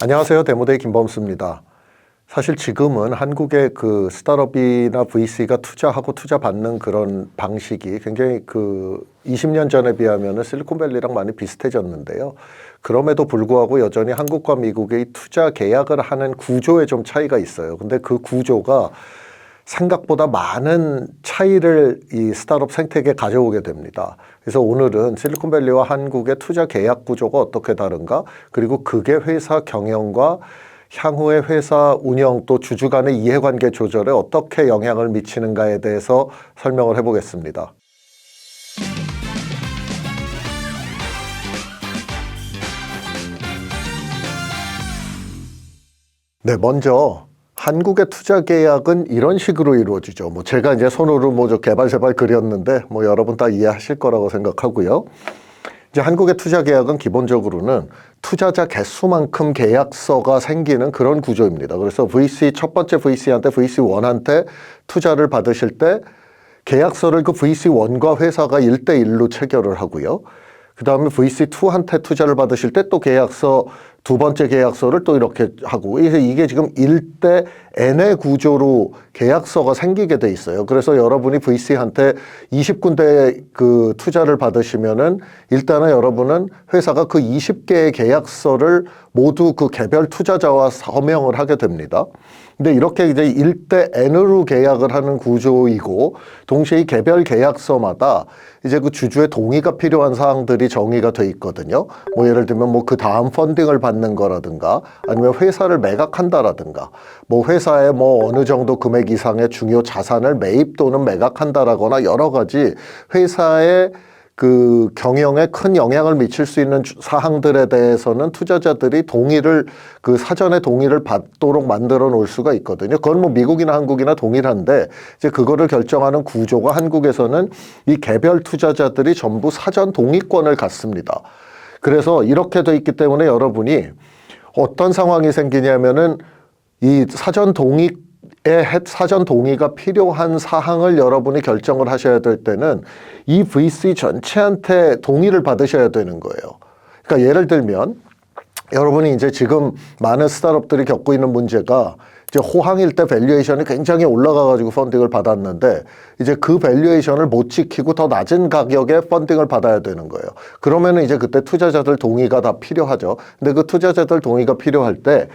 안녕하세요. 데모데이 김범수입니다. 사실 지금은 한국의 그 스타트업이나 VC가 투자하고 투자받는 그런 방식이 굉장히 20년 전에 비하면 실리콘밸리랑 많이 비슷해졌는데요. 그럼에도 불구하고 여전히 한국과 미국의 투자 계약을 하는 구조에 좀 차이가 있어요. 근데 그 구조가 생각보다 많은 차이를 이 스타트업 생태계에 가져오게 됩니다. 그래서 오늘은 실리콘밸리와 한국의 투자 계약 구조가 어떻게 다른가, 그리고 그게 회사 경영과 향후의 회사 운영 또 주주 간의 이해관계 조절에 어떻게 영향을 미치는가에 대해서 설명을 해보겠습니다. 네, 먼저 한국의 투자 계약은 이런 식으로 이루어지죠. 제가 이제 손으로 저 개발세발 그렸는데 여러분 다 이해하실 거라고 생각하고요. 이제 한국의 투자 계약은 기본적으로는 투자자 개수만큼 계약서가 생기는 그런 구조입니다. 그래서 첫 번째 VC한테 VC1한테 투자를 받으실 때 계약서를 그 VC1과 회사가 1대1로 체결을 하고요. 그 다음에 VC2한테 투자를 받으실 때 또 계약서, 두 번째 계약서를 또 이렇게 하고, 이게 지금 1대 N의 구조로 계약서가 생기게 돼 있어요. 그래서 여러분이 VC한테 20군데 그 투자를 받으시면은 일단은 여러분은 회사가 그 20개의 계약서를 모두 그 개별 투자자와 서명을 하게 됩니다. 근데 이렇게 이제 1대 N으로 계약을 하는 구조이고, 동시에 이 개별 계약서마다 이제 그 주주의 동의가 필요한 사항들이 정의가 돼 있거든요. 예를 들면 그 다음 펀딩을 받는 거라든가, 아니면 회사를 매각한다라든가, 회사에 어느 정도 금액 이상의 중요 자산을 매입 또는 매각한다라거나 여러 가지 회사의 그 경영에 큰 영향을 미칠 수 있는 사항들에 대해서는 투자자들이 사전에 동의를 받도록 만들어 놓을 수가 있거든요. 그건 미국이나 한국이나 동일한데, 이제 그거를 결정하는 구조가 한국에서는 이 개별 투자자들이 전부 사전 동의권을 갖습니다. 그래서 이렇게 돼 있기 때문에 여러분이 어떤 상황이 생기냐면은 이 사전 동의가 필요한 사항을 여러분이 결정을 하셔야 될 때는 이 VC 전체한테 동의를 받으셔야 되는 거예요. 그러니까 예를 들면 여러분이 이제 지금 많은 스타트업들이 겪고 있는 문제가 이제 호황일 때 밸류에이션이 굉장히 올라가가지고 펀딩을 받았는데 이제 그 밸류에이션을 못 지키고 더 낮은 가격에 펀딩을 받아야 되는 거예요. 그러면은 이제 그때 투자자들 동의가 다 필요하죠. 근데 그 투자자들 동의가 필요할 때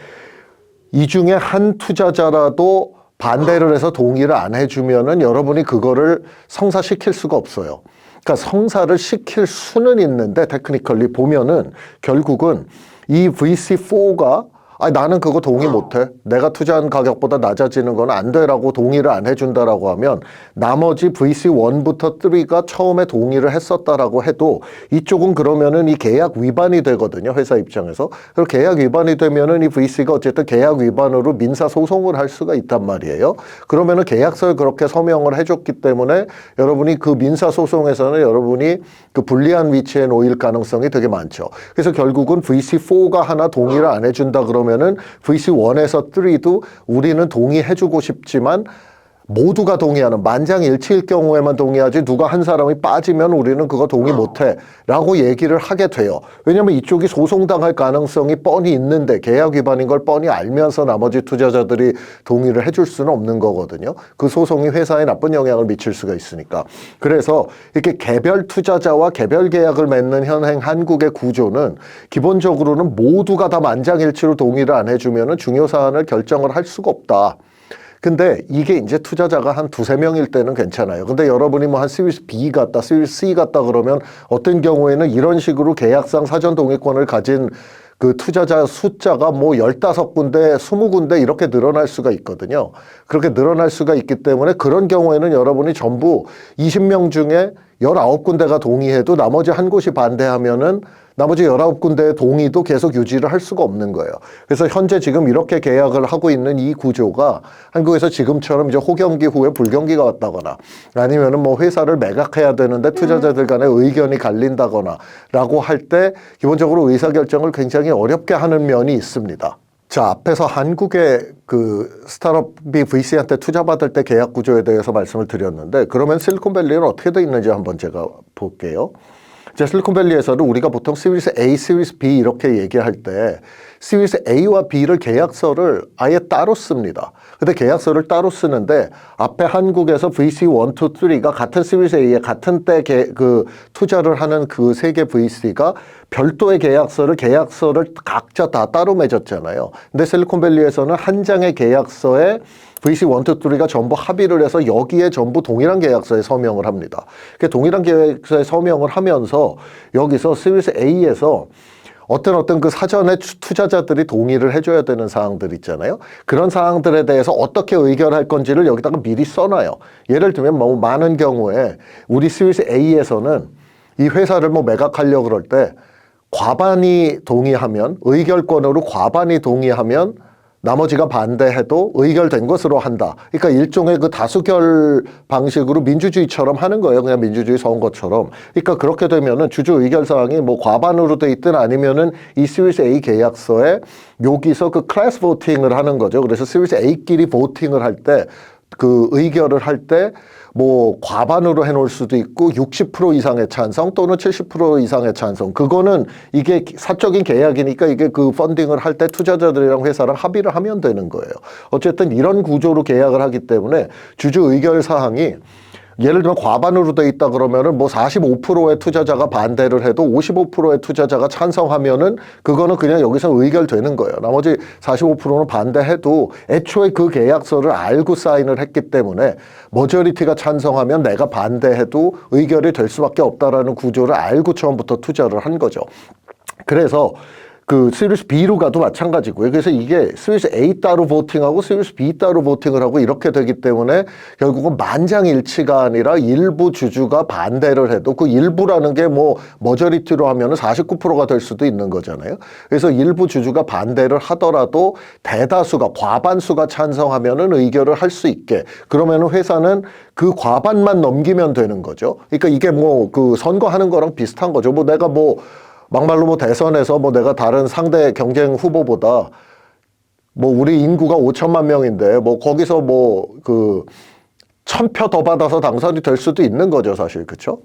이 중에 한 투자자라도 반대를 해서 동의를 안 해주면은 여러분이 그거를 성사시킬 수가 없어요. 그러니까 성사를 시킬 수는 있는데 테크니컬리 보면은 결국은 이 VC4가 나는 그거 동의 못해. 내가 투자한 가격보다 낮아지는 건 안 돼라고 동의를 안 해준다라고 하면 나머지 VC1부터 3가 처음에 동의를 했었다라고 해도 이쪽은 그러면은 이 계약 위반이 되거든요. 회사 입장에서. 그리고 계약 위반이 되면은 이 VC가 어쨌든 계약 위반으로 민사 소송을 할 수가 있단 말이에요. 그러면은 계약서에 그렇게 서명을 해줬기 때문에 여러분이 그 민사 소송에서는 여러분이 그 불리한 위치에 놓일 가능성이 되게 많죠. 그래서 결국은 VC4가 하나 동의를 안 해준다 그러면은 VC1에서 3도 우리는 동의해주고 싶지만 모두가 동의하는 만장일치일 경우에만 동의하지 누가 한 사람이 빠지면 우리는 그거 동의 못해 라고 얘기를 하게 돼요. 왜냐하면 이쪽이 소송당할 가능성이 뻔히 있는데 계약 위반인 걸 뻔히 알면서 나머지 투자자들이 동의를 해줄 수는 없는 거거든요. 그 소송이 회사에 나쁜 영향을 미칠 수가 있으니까. 그래서 이렇게 개별 투자자와 개별 계약을 맺는 현행 한국의 구조는 기본적으로는 모두가 다 만장일치로 동의를 안 해주면 중요 사안을 결정을 할 수가 없다. 근데 이게 이제 투자자가 한 두세 명일 때는 괜찮아요. 근데 여러분이 한 시리즈 B 같다, 시리즈 C 같다 그러면 어떤 경우에는 이런 식으로 계약상 사전 동의권을 가진 그 투자자 숫자가 15군데, 20군데 이렇게 늘어날 수가 있거든요. 그렇게 늘어날 수가 있기 때문에 그런 경우에는 여러분이 전부 20명 중에 19군데가 동의해도 나머지 한 곳이 반대하면은 나머지 19군데의 동의도 계속 유지를 할 수가 없는 거예요. 그래서 현재 지금 이렇게 계약을 하고 있는 이 구조가 한국에서 지금처럼 이제 호경기 후에 불경기가 왔다거나 아니면은 회사를 매각해야 되는데 투자자들 간의 의견이 갈린다거나 라고 할 때 기본적으로 의사결정을 굉장히 어렵게 하는 면이 있습니다. 자, 앞에서 한국의 그 스타트업이 VC한테 투자받을 때 계약 구조에 대해서 말씀을 드렸는데 그러면 실리콘밸리는 어떻게 돼 있는지 한번 제가 볼게요. 이제 실리콘밸리에서는 우리가 보통 시리즈 A, 시리즈 B 이렇게 얘기할 때 시리즈 A와 B를 계약서를 아예 따로 씁니다. 근데 계약서를 따로 쓰는데 앞에 한국에서 VC 1, 2, 3가 같은 시리즈 A에 같은 때 그 투자를 하는 그 세 개 VC가 별도의 계약서를 각자 다 따로 맺었잖아요. 근데 실리콘밸리에서는 한 장의 계약서에 VC 1, 2, 3가 전부 합의를 해서 여기에 전부 동일한 계약서에 서명을 합니다. 동일한 계약서에 서명을 하면서 여기서 시리즈 A에서 어떤 그 사전에 투자자들이 동의를 해줘야 되는 사항들 있잖아요. 그런 사항들에 대해서 어떻게 의결할 건지를 여기다가 미리 써놔요. 예를 들면 뭐 많은 경우에 우리 시리즈 A에서는 이 회사를 뭐 매각하려고 그럴 때 과반이 동의하면, 의결권으로 과반이 동의하면 나머지가 반대해도 의결된 것으로 한다. 그러니까 일종의 그 다수결 방식으로 민주주의처럼 하는 거예요. 그냥 민주주의 선거처럼. 그러니까 그렇게 되면은 주주 의결 사항이 뭐 과반으로 돼 있든 아니면은 이 시리즈 A 계약서에 여기서 그 클래스 보팅을 하는 거죠. 그래서 시리즈 A끼리 보팅을 할 때 그 의결을 할 때 뭐 과반으로 해놓을 수도 있고 60% 이상의 찬성 또는 70% 이상의 찬성. 그거는 이게 사적인 계약이니까 이게 그 펀딩을 할 때 투자자들이랑 회사랑 합의를 하면 되는 거예요. 어쨌든 이런 구조로 계약을 하기 때문에 주주 의결 사항이 예를 들면 과반으로 돼 있다 그러면은 뭐 45%의 투자자가 반대를 해도 55%의 투자자가 찬성하면은 그거는 그냥 여기서 의결되는 거예요. 나머지 45%는 반대해도 애초에 그 계약서를 알고 사인을 했기 때문에 머저리티가 찬성하면 내가 반대해도 의결이 될 수밖에 없다라는 구조를 알고 처음부터 투자를 한 거죠. 그래서 그 시리즈 B로 가도 마찬가지고요. 그래서 이게 시리즈 A 따로 보팅하고 시리즈 B 따로 보팅을 하고 이렇게 되기 때문에 결국은 만장일치가 아니라 일부 주주가 반대를 해도 그 일부라는 게 뭐 머저리티로 하면은 49%가 될 수도 있는 거잖아요. 그래서 일부 주주가 반대를 하더라도 대다수가 과반수가 찬성하면은 의결을 할 수 있게, 그러면은 회사는 그 과반만 넘기면 되는 거죠. 그러니까 이게 뭐 그 선거하는 거랑 비슷한 거죠. 뭐 내가 뭐 막말로 뭐 대선에서 뭐 내가 다른 상대 경쟁 후보보다 뭐 우리 인구가 5천만 명인데 뭐 거기서 뭐 그 1,000표 더 받아서 당선이 될 수도 있는 거죠, 사실. 그렇죠?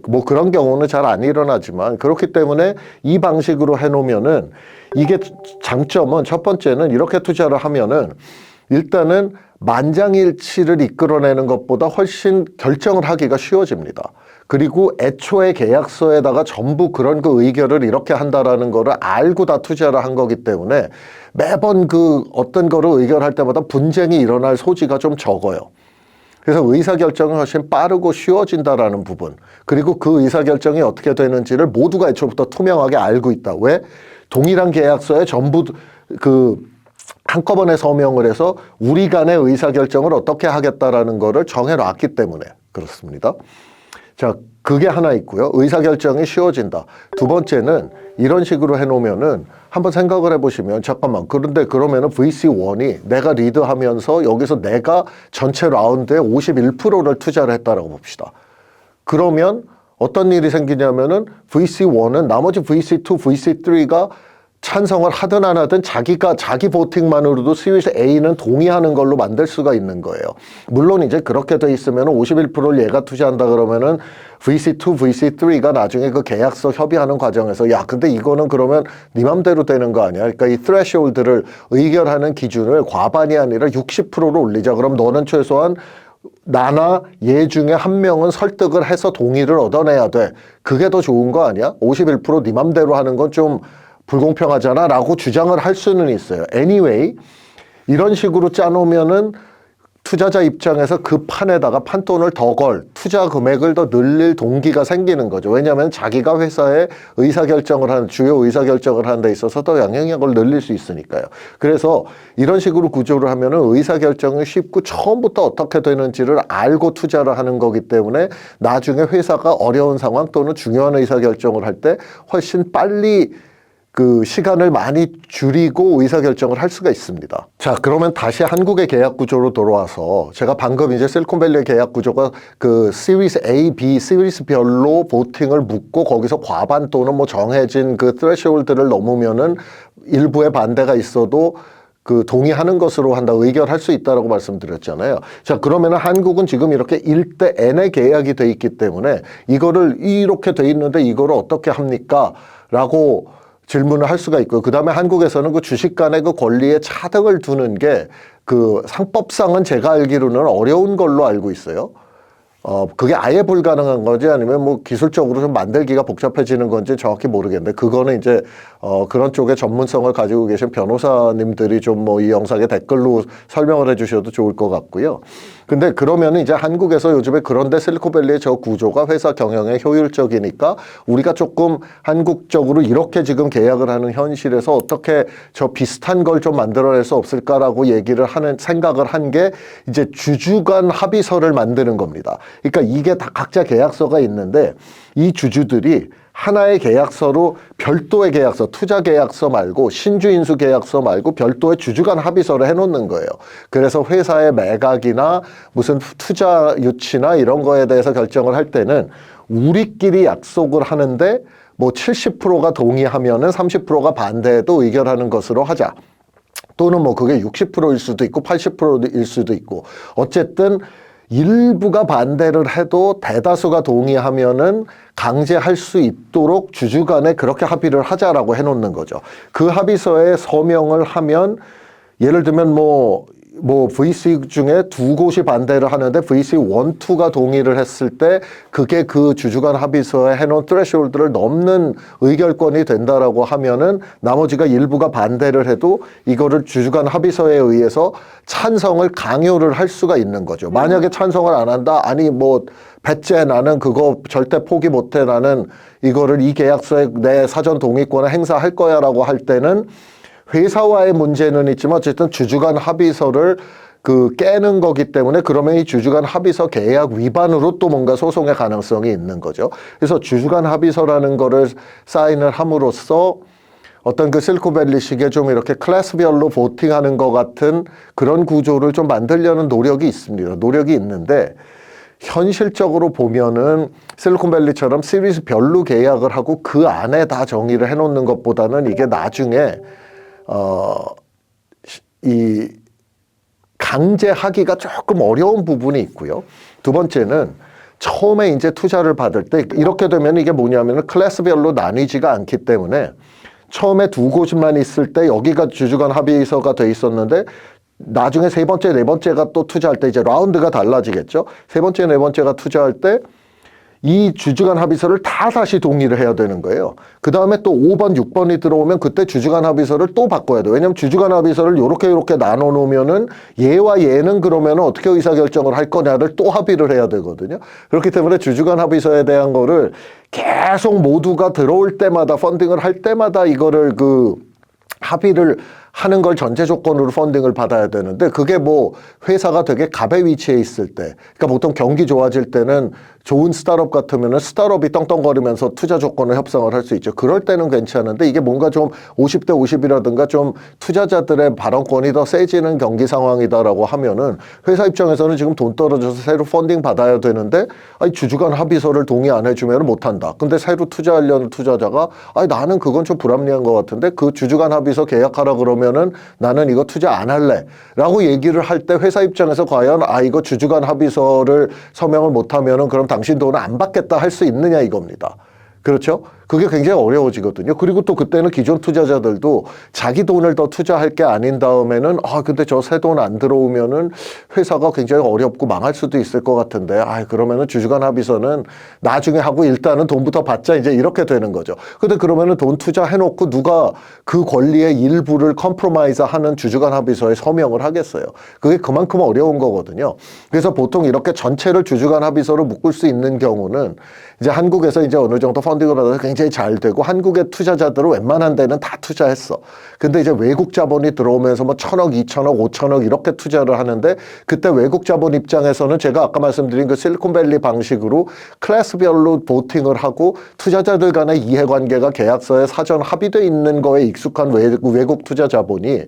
뭐 그런 경우는 잘 안 일어나지만 그렇기 때문에 이 방식으로 해놓으면은 이게 장점은 첫 번째는 이렇게 투자를 하면은 일단은 만장일치를 이끌어내는 것보다 훨씬 결정을 하기가 쉬워집니다. 그리고 애초에 계약서에다가 전부 그런 그 의결을 이렇게 한다라는 거를 알고 다 투자를 한 거기 때문에 매번 그 어떤 거를 의결할 때마다 분쟁이 일어날 소지가 좀 적어요. 그래서 의사결정이 훨씬 빠르고 쉬워진다라는 부분, 그리고 그 의사결정이 어떻게 되는지를 모두가 애초부터 투명하게 알고 있다. 왜? 동일한 계약서에 전부 그 한꺼번에 서명을 해서 우리 간의 의사결정을 어떻게 하겠다라는 거를 정해놨기 때문에 그렇습니다. 자, 그게 하나 있고요. 의사결정이 쉬워진다. 두 번째는 이런 식으로 해놓으면은 한번 생각을 해보시면, 잠깐만, 그런데 그러면은 VC1이 내가 리드하면서 여기서 내가 전체 라운드에 51%를 투자를 했다라고 봅시다. 그러면 어떤 일이 생기냐면은 VC1은 나머지 VC2, VC3가 찬성을 하든 안 하든 자기 보팅만으로도 시리즈 A는 동의하는 걸로 만들 수가 있는 거예요. 물론 이제 그렇게 돼 있으면 51%를 얘가 투자한다 그러면은 VC2, VC3가 나중에 그 계약서 협의하는 과정에서 야, 근데 이거는 그러면 네 맘대로 되는 거 아니야? 그러니까 이 threshold를 의결하는 기준을 과반이 아니라 60%로 올리자. 그럼 너는 최소한 나나 얘 중에 한 명은 설득을 해서 동의를 얻어내야 돼. 그게 더 좋은 거 아니야? 51%네 맘대로 하는 건 좀 불공평하잖아 라고 주장을 할 수는 있어요. Anyway, 이런 식으로 짜놓으면은 투자자 입장에서 그 판에다가 판돈을 더 투자 금액을 더 늘릴 동기가 생기는 거죠. 왜냐하면 자기가 회사의 의사결정을 하는, 주요 의사결정을 하는 데 있어서 더 영향력을 늘릴 수 있으니까요. 그래서 이런 식으로 구조를 하면은 의사결정이 쉽고 처음부터 어떻게 되는지를 알고 투자를 하는 거기 때문에 나중에 회사가 어려운 상황 또는 중요한 의사결정을 할 때 훨씬 빨리 그 시간을 많이 줄이고 의사결정을 할 수가 있습니다. 자, 그러면 다시 한국의 계약 구조로 돌아와서 제가 방금 이제 실리콘밸리의 계약 구조가 그 시리즈 A, B, 시리즈별로 보팅을 묻고 거기서 과반 또는 뭐 정해진 그 threshold를 넘으면은 일부의 반대가 있어도 그 동의하는 것으로 한다, 의결할 수 있다라고 말씀드렸잖아요. 자, 그러면은 한국은 지금 이렇게 1대 N의 계약이 돼 있기 때문에 이거를 이렇게 돼 있는데 이거를 어떻게 합니까? 라고 질문을 할 수가 있고요. 그 다음에 한국에서는 그 주식 간의 그 권리에 차등을 두는 게 그 상법상은 제가 알기로는 어려운 걸로 알고 있어요. 그게 아예 불가능한 건지 아니면 뭐 기술적으로 좀 만들기가 복잡해지는 건지 정확히 모르겠는데, 그거는 이제 그런 쪽의 전문성을 가지고 계신 변호사님들이 좀 뭐 이 영상에 댓글로 설명을 해주셔도 좋을 것 같고요. 근데 그러면은 이제 한국에서 요즘에 그런데 실리콘밸리의 저 구조가 회사 경영에 효율적이니까 우리가 조금 한국적으로 이렇게 지금 계약을 하는 현실에서 어떻게 저 비슷한 걸 좀 만들어낼 수 없을까라고 얘기를 하는 생각을 한 게 이제 주주간 합의서를 만드는 겁니다. 그러니까 이게 다 각자 계약서가 있는데 이 주주들이 하나의 계약서로 별도의 계약서, 투자 계약서 말고 신주인수 계약서 말고 별도의 주주간 합의서를 해놓는 거예요. 그래서 회사의 매각이나 무슨 투자 유치나 이런 거에 대해서 결정을 할 때는 우리끼리 약속을 하는데 뭐 70%가 동의하면은 30%가 반대해도 의결하는 것으로 하자. 또는 뭐 그게 60%일 수도 있고 80%일 수도 있고, 어쨌든 일부가 반대를 해도 대다수가 동의하면은 강제할 수 있도록 주주 간에 그렇게 합의를 하자라고 해놓는 거죠. 그 합의서에 서명을 하면, 예를 들면 뭐 VC 중에 두 곳이 반대를 하는데 VC 1, 2가 동의를 했을 때 그게 그 주주간 합의서에 해놓은 threshold를 넘는 의결권이 된다라고 하면은 나머지가 일부가 반대를 해도 이거를 주주간 합의서에 의해서 찬성을 강요를 할 수가 있는 거죠. 만약에 찬성을 안 한다, 아니 뭐 배째 나는 그거 절대 포기 못해, 나는 이거를 이 계약서에 내 사전 동의권을 행사할 거야 라고 할 때는 회사와의 문제는 있지만 어쨌든 주주간 합의서를 깨는 거기 때문에, 그러면 이 주주간 합의서 계약 위반으로 또 뭔가 소송의 가능성이 있는 거죠. 그래서 주주간 합의서라는 거를 사인을 함으로써 어떤 그 실리콘밸리식의 좀 이렇게 클래스별로 보팅하는 것 같은 그런 구조를 좀 만들려는 노력이 있습니다. 노력이 있는데 현실적으로 보면은 실리콘밸리처럼 시리즈별로 계약을 하고 그 안에 다 정의를 해놓는 것보다는 이게 나중에 이 강제하기가 조금 어려운 부분이 있고요. 두 번째는 처음에 이제 투자를 받을 때 이렇게 되면 이게 뭐냐면 클래스별로 나뉘지가 않기 때문에 처음에 두 곳만 있을 때 여기가 주주간 합의서가 돼 있었는데 나중에 세 번째, 네 번째가 또 투자할 때 이제 라운드가 달라지겠죠. 세 번째, 네 번째가 투자할 때 이 주주간 합의서를 다 다시 동의를 해야 되는 거예요. 그 다음에 또 5번, 6번이 들어오면 그때 주주간 합의서를 또 바꿔야 돼요. 왜냐하면 주주간 합의서를 요렇게 나눠 놓으면은 얘와 얘는 그러면 어떻게 의사결정을 할 거냐를 또 합의를 해야 되거든요. 그렇기 때문에 주주간 합의서에 대한 거를 계속 모두가 들어올 때마다, 펀딩을 할 때마다 이거를 합의를 하는 걸 전제 조건으로 펀딩을 받아야 되는데, 그게 뭐 회사가 되게 갑의 위치에 있을 때, 그러니까 보통 경기 좋아질 때는 좋은 스타트업 같으면은 스타트업이 떵떵거리면서 투자 조건을 협상을 할 수 있죠. 그럴 때는 괜찮은데 이게 뭔가 좀 50대 50이라든가 좀 투자자들의 발언권이 더 세지는 경기 상황이다라고 하면은 회사 입장에서는 지금 돈 떨어져서 새로 펀딩 받아야 되는데 아니 주주간 합의서를 동의 안 해주면 못한다. 근데 새로 투자하려는 투자자가 아니 나는 그건 좀 불합리한 것 같은데 그 주주간 합의서 계약하라 그러면은 나는 이거 투자 안 할래 라고 얘기를 할 때 회사 입장에서 과연 이거 주주간 합의서를 서명을 못하면은 그럼 당신 돈을 안 받겠다 할 수 있느냐 이겁니다. 그렇죠? 그게 굉장히 어려워지거든요. 그리고 또 그때는 기존 투자자들도 자기 돈을 더 투자할 게 아닌 다음에는 근데 저 새 돈 안 들어오면은 회사가 굉장히 어렵고 망할 수도 있을 것 같은데 그러면은 주주간 합의서는 나중에 하고 일단은 돈부터 받자 이제 이렇게 되는 거죠. 근데 그러면은 돈 투자해놓고 누가 그 권리의 일부를 컴프로마이즈 하는 주주간 합의서에 서명을 하겠어요. 그게 그만큼 어려운 거거든요. 그래서 보통 이렇게 전체를 주주간 합의서로 묶을 수 있는 경우는 이제 한국에서 이제 어느 정도 펀딩을 받아서 굉장히 잘 되고 한국의 투자자들은 웬만한 데는 다 투자했어. 근데 이제 외국 자본이 들어오면서 뭐 1,000억, 2,000억, 5,000억 이렇게 투자를 하는데 그때 외국 자본 입장에서는 제가 아까 말씀드린 그 실리콘밸리 방식으로 클래스별로 보팅을 하고 투자자들 간의 이해관계가 계약서에 사전 합의되어 있는 거에 익숙한 외국 투자 자본이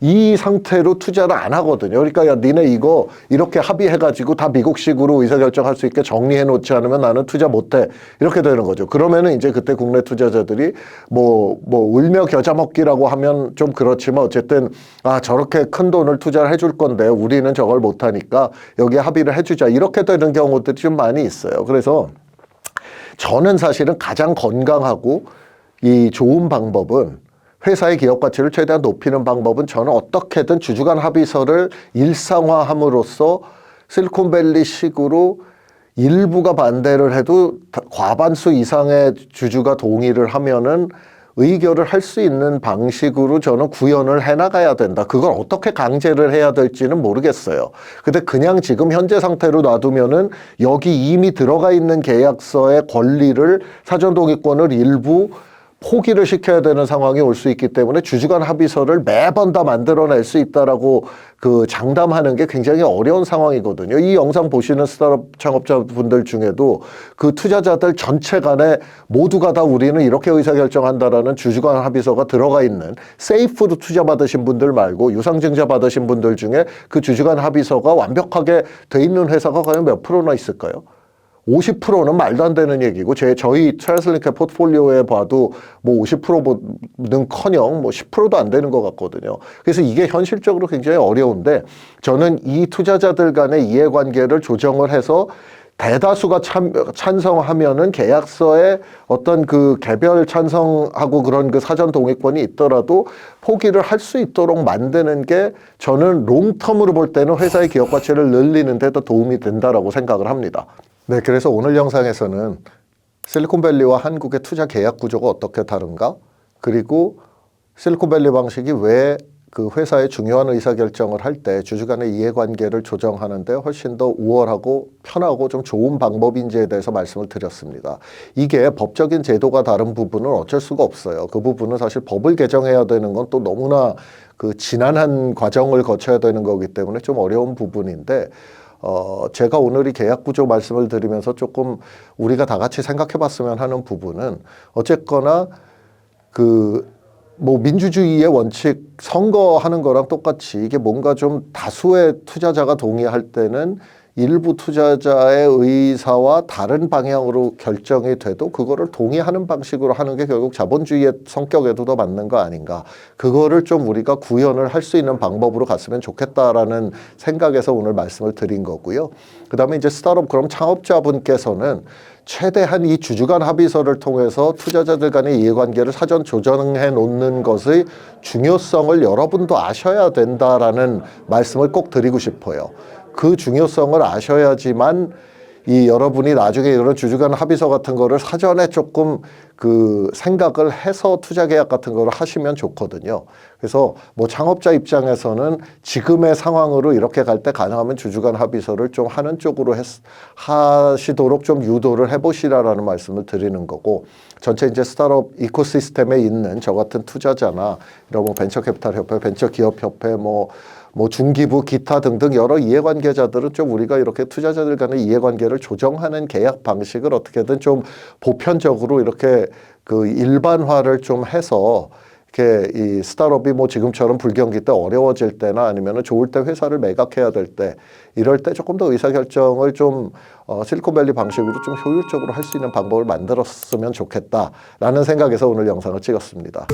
이 상태로 투자를 안 하거든요. 그러니까 야 니네 이거 이렇게 합의해가지고 다 미국식으로 의사결정할 수 있게 정리해 놓지 않으면 나는 투자 못해. 이렇게 되는 거죠. 그러면은 이제 그때 이렇게 국내 투자자들이 뭐 울며 겨자 먹기라고 하면 좀 그렇지만 어쨌든 저렇게 큰 돈을 투자를 해줄 건데 우리는 저걸 못하니까 여기에 합의를 해주자 이렇게 되는 경우들이 좀 많이 있어요. 그래서 저는 사실은 가장 건강하고 이 좋은 방법은 회사의 기업 가치를 최대한 높이는 방법은 저는 어떻게든 주주간 합의서를 일상화함으로써 실리콘밸리식으로 일부가 반대를 해도 과반수 이상의 주주가 동의를 하면은 의결을 할 수 있는 방식으로 저는 구현을 해나가야 된다. 그걸 어떻게 강제를 해야 될지는 모르겠어요. 근데 그냥 지금 현재 상태로 놔두면은 여기 이미 들어가 있는 계약서의 권리를 사전동의권을 일부 포기를 시켜야 되는 상황이 올 수 있기 때문에 주주간 합의서를 매번 다 만들어낼 수 있다라고 장담하는 게 굉장히 어려운 상황이거든요. 이 영상 보시는 스타트업 창업자분들 중에도 그 투자자들 전체 간에 모두가 다 우리는 이렇게 의사결정한다라는 주주간 합의서가 들어가 있는 세이프로 투자 받으신 분들 말고 유상증자 받으신 분들 중에 그 주주간 합의서가 완벽하게 돼 있는 회사가 과연 몇 프로나 있을까요? 50%는 말도 안 되는 얘기고 저희 트랜슬링크 포트폴리오에 봐도 뭐 50%는커녕 뭐 10%도 안 되는 것 같거든요. 그래서 이게 현실적으로 굉장히 어려운데 저는 이 투자자들 간의 이해관계를 조정을 해서 대다수가 찬성하면은 계약서에 어떤 그 개별 찬성하고 그런 그 사전 동의권이 있더라도 포기를 할 수 있도록 만드는 게 저는 롱텀으로 볼 때는 회사의 기업 가치를 늘리는 데 더 도움이 된다라고 생각을 합니다. 네, 그래서 오늘 영상에서는 실리콘밸리와 한국의 투자 계약 구조가 어떻게 다른가? 그리고 실리콘밸리 방식이 왜 그 회사의 중요한 의사결정을 할 때 주주 간의 이해관계를 조정하는 데 훨씬 더 우월하고 편하고 좀 좋은 방법인지에 대해서 말씀을 드렸습니다. 이게 법적인 제도가 다른 부분은 어쩔 수가 없어요. 그 부분은 사실 법을 개정해야 되는 건 또 너무나 그 지난한 과정을 거쳐야 되는 거기 때문에 좀 어려운 부분인데 제가 오늘 이 계약 구조 말씀을 드리면서 조금 우리가 다 같이 생각해 봤으면 하는 부분은 어쨌거나 뭐 민주주의의 원칙 선거하는 거랑 똑같이 이게 뭔가 좀 다수의 투자자가 동의할 때는 일부 투자자의 의사와 다른 방향으로 결정이 돼도 그거를 동의하는 방식으로 하는 게 결국 자본주의의 성격에도 더 맞는 거 아닌가. 그거를 좀 우리가 구현을 할 수 있는 방법으로 갔으면 좋겠다라는 생각에서 오늘 말씀을 드린 거고요. 그 다음에 이제 스타트업 그럼 창업자분께서는 최대한 이 주주간 합의서를 통해서 투자자들 간의 이해관계를 사전 조정해 놓는 것의 중요성을 여러분도 아셔야 된다라는 말씀을 꼭 드리고 싶어요. 그 중요성을 아셔야지만 이 여러분이 나중에 이런 주주간 합의서 같은 거를 사전에 조금 그 생각을 해서 투자 계약 같은 거를 하시면 좋거든요. 그래서 뭐 창업자 입장에서는 지금의 상황으로 이렇게 갈 때 가능하면 주주간 합의서를 좀 하는 쪽으로 하시도록 좀 유도를 해보시라라는 말씀을 드리는 거고, 전체 이제 스타트업 이코시스템에 있는 저 같은 투자자나 이런 뭐 벤처캐피탈 협회, 벤처기업 협회, 뭐 중기부, 기타 등등 여러 이해관계자들은 좀 우리가 이렇게 투자자들 간의 이해관계를 조정하는 계약 방식을 어떻게든 좀 보편적으로 이렇게 그 일반화를 좀 해서 이렇게 이 스타트업이 뭐 지금처럼 불경기 때 어려워질 때나 아니면은 좋을 때 회사를 매각해야 될 때 이럴 때 조금 더 의사결정을 좀 실리콘밸리 방식으로 좀 효율적으로 할 수 있는 방법을 만들었으면 좋겠다라는 생각에서 오늘 영상을 찍었습니다.